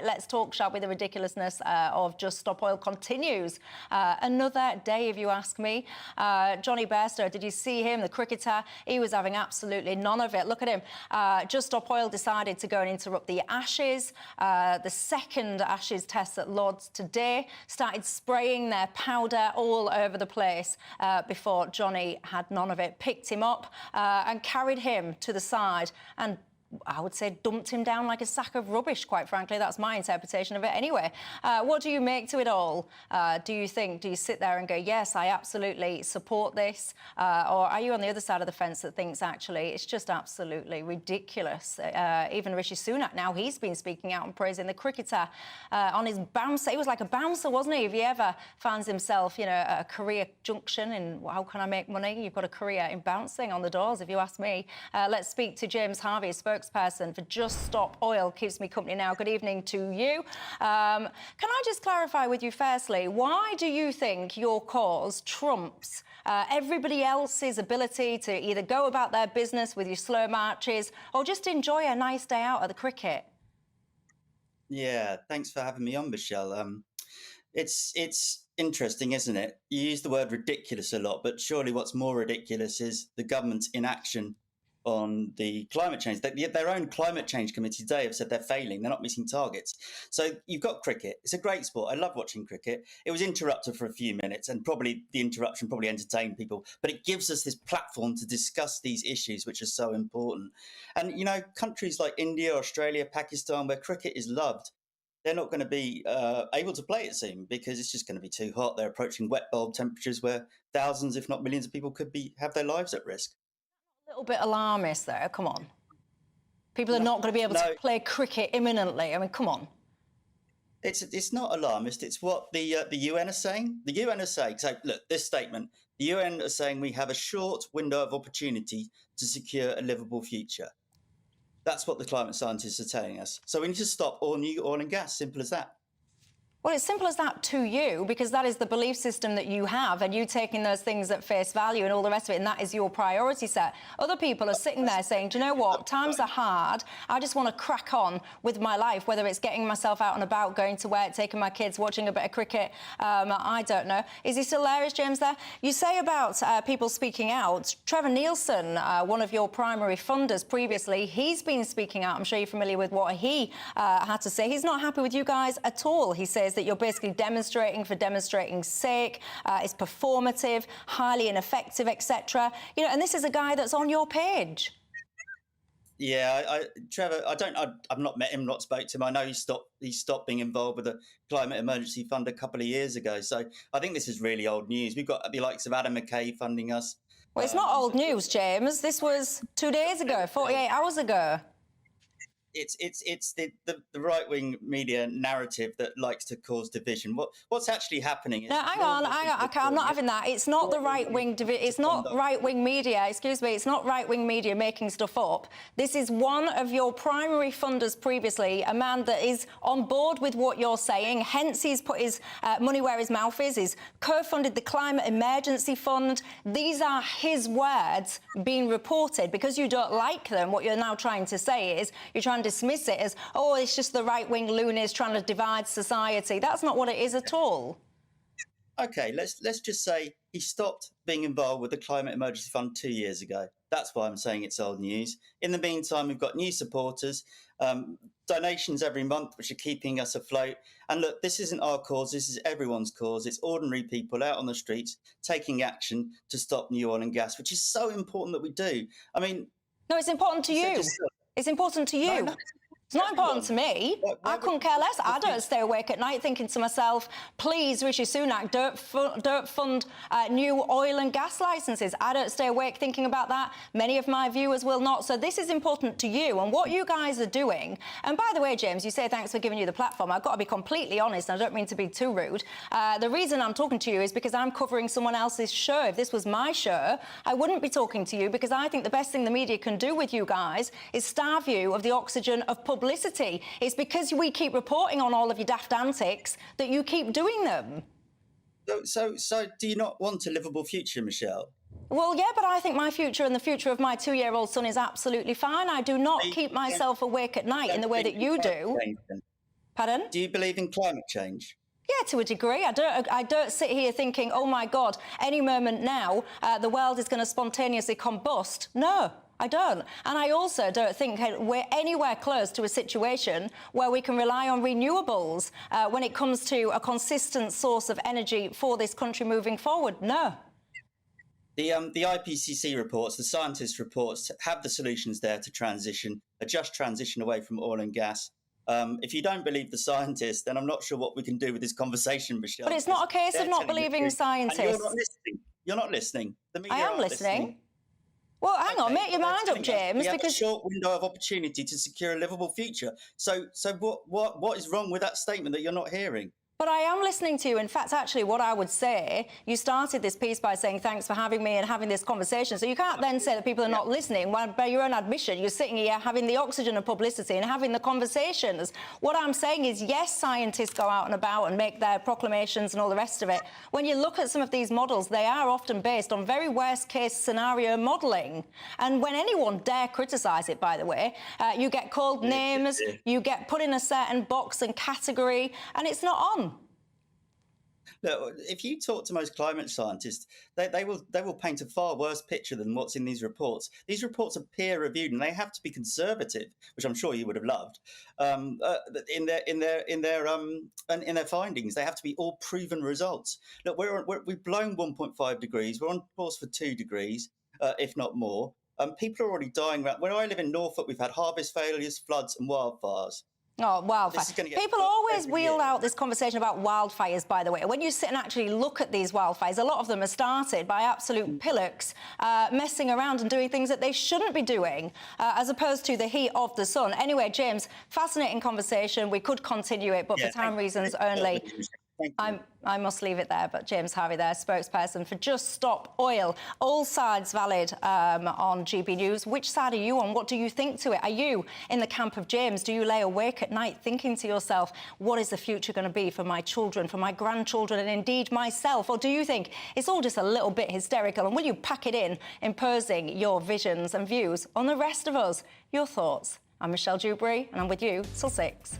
Let's talk, shall we? The ridiculousness of Just Stop Oil continues. Another day, if you ask me. Johnny Bairstow, did you see him, the cricketer? He was having absolutely none of it. Look at him. Just Stop Oil decided to go and interrupt the Ashes. The second Ashes test at Lord's today, started spraying their powder all over the place before Johnny had none of it. Picked him up and carried him to the side and I would say dumped him down like a sack of rubbish, quite frankly. That's my interpretation of it anyway. What do you make to it all? Do you sit there and go, yes, I absolutely support this? Or are you on the other side of the fence that thinks, actually, it's just absolutely ridiculous? Even Rishi Sunak, now he's been speaking out and praising the cricketer on his bouncer. He was like a bouncer, wasn't he? If he ever finds himself, at a career junction in how can I make money, you've got a career in bouncing on the doors, if you ask me. Let's speak to James Harvey, spokesperson for Just Stop Oil, keeps me company now. Good evening to you. Can I just clarify with you firstly, why do you think your cause trumps everybody else's ability to either go about their business with your slow marches or just enjoy a nice day out at the cricket? Yeah, thanks for having me on, Michelle. It's interesting, isn't it? You use the word ridiculous a lot, but surely what's more ridiculous is the government's inaction on the climate change. Their own climate change committee today have said they're failing. They're not meeting targets. So you've got cricket. It's a great sport. I love watching cricket. It was interrupted for a few minutes and probably the interruption probably entertained people, but it gives us this platform to discuss these issues, which are so important. And, countries like India, Australia, Pakistan, where cricket is loved, they're not going to be able to play it soon because it's just going to be too hot. They're approaching wet bulb temperatures where thousands, if not millions of people could have their lives at risk. A little bit alarmist there, come on. People are not going to be able to play cricket imminently. I mean, come on. It's not alarmist. It's what the UN are saying. The UN are saying, so look, this statement, the UN are saying we have a short window of opportunity to secure a livable future. That's what the climate scientists are telling us. So we need to stop all new oil and gas, simple as that. Well, it's simple as that to you, because that is the belief system that you have, and you taking those things at face value and all the rest of it, and that is your priority set. Other people are sitting there saying, do you know what, times are hard, I just want to crack on with my life, whether it's getting myself out and about, going to work, taking my kids, watching a bit of cricket, I don't know. Is he still there, is James there? You say about people speaking out. Trevor Nielsen, one of your primary funders previously, he's been speaking out. I'm sure you're familiar with what he had to say. He's not happy with you guys at all. He says that you're basically demonstrating for demonstrating's sake, it's performative, highly ineffective, etc. And this is a guy that's on your page. Yeah, Trevor, I've not met him, not spoke to him. I know he stopped being involved with the Climate Emergency Fund a couple of years ago. So I think this is really old news. We've got the likes of Adam McKay funding us. Well, it's not old news, James. This was 2 days ago, 48 hours ago. It's the right-wing media narrative that likes to cause division. What's actually happening is... No, hang on, I'm not having that. It's not the right-wing it's not right-wing media, excuse me, it's not right-wing media making stuff up. This is one of your primary funders previously, a man that is on board with what you're saying, hence he's put his money where his mouth is. He's co-funded the Climate Emergency Fund. These are his words being reported. Because you don't like them, what you're now trying to say is you're trying to dismiss it as, oh, it's just the right-wing loonies trying to divide society. That's not what it is at all. OK, let's just say he stopped being involved with the Climate Emergency Fund 2 years ago. That's why I'm saying it's old news. In the meantime, we've got new supporters, donations every month, which are keeping us afloat. And look, this isn't our cause. This is everyone's cause. It's ordinary people out on the streets taking action to stop new oil and gas, which is so important that we do. I mean... No, it's important to you. It's important to you. No. It's not important to me. I couldn't care less. I don't stay awake at night thinking to myself, please, Rishi Sunak, don't fund new oil and gas licences. I don't stay awake thinking about that. Many of my viewers will not. So this is important to you. And what you guys are doing, and by the way, James, you say thanks for giving you the platform. I've got to be completely honest, and I don't mean to be too rude. The reason I'm talking to you is because I'm covering someone else's show. If this was my show, I wouldn't be talking to you, because I think the best thing the media can do with you guys is starve you of the oxygen of publicity. It's because we keep reporting on all of your daft antics that you keep doing them. So do you not want a livable future, Michelle? Well, yeah, but I think my future and the future of my 2-year-old son is absolutely fine. I do not keep myself awake at night in the way that you do. Pardon? Do you believe in climate change? Yeah, to a degree. I don't sit here thinking, oh my God, any moment now the world is going to spontaneously combust. No, I don't. And I also don't think we're anywhere close to a situation where we can rely on renewables when it comes to a consistent source of energy for this country moving forward. No. The IPCC reports, the scientists' reports, have the solutions there to transition, a just transition away from oil and gas. If you don't believe the scientists, then I'm not sure what we can do with this conversation, Michelle. But it's not a case of not believing scientists. And you're not listening. You're not listening. The media I am listening. Well, hang on, make your mind up, James. We have a short window of opportunity to secure a livable future. So what is wrong with that statement that you're not hearing? But I am listening to you. In fact, actually, what I would say, you started this piece by saying thanks for having me and having this conversation. So you can't then say that people are not listening when, by your own admission, you're sitting here having the oxygen of publicity and having the conversations. What I'm saying is, yes, scientists go out and about and make their proclamations and all the rest of it. When you look at some of these models, they are often based on very worst-case scenario modelling. And when anyone dare criticise it, by the way, you get called names, you get put in a certain box and category, and it's not on. Look, if you talk to most climate scientists, they will paint a far worse picture than what's in these reports. These reports are peer reviewed, and they have to be conservative, which I'm sure you would have loved. In their findings, they have to be all proven results. Look, we've blown 1.5 degrees. We're on course for 2 degrees, if not more. People are already dying. Where I live in Norfolk, we've had harvest failures, floods, and wildfires. Oh, wildfires. People always wheel out this conversation about wildfires, by the way. When you sit and actually look at these wildfires, a lot of them are started by absolute pillocks messing around and doing things that they shouldn't be doing, as opposed to the heat of the sun. Anyway, James, fascinating conversation. We could continue it, but for time reasons only, I must leave it there. But James Harvey there, spokesperson for Just Stop Oil. All sides valid on GB News. Which side are you on? What do you think to it? Are you in the camp of James? Do you lay awake at night thinking to yourself, what is the future going to be for my children, for my grandchildren, and indeed myself? Or do you think it's all just a little bit hysterical? And will you pack it in, imposing your visions and views on the rest of us? Your thoughts. I'm Michelle Dewbury, and I'm with you till 6.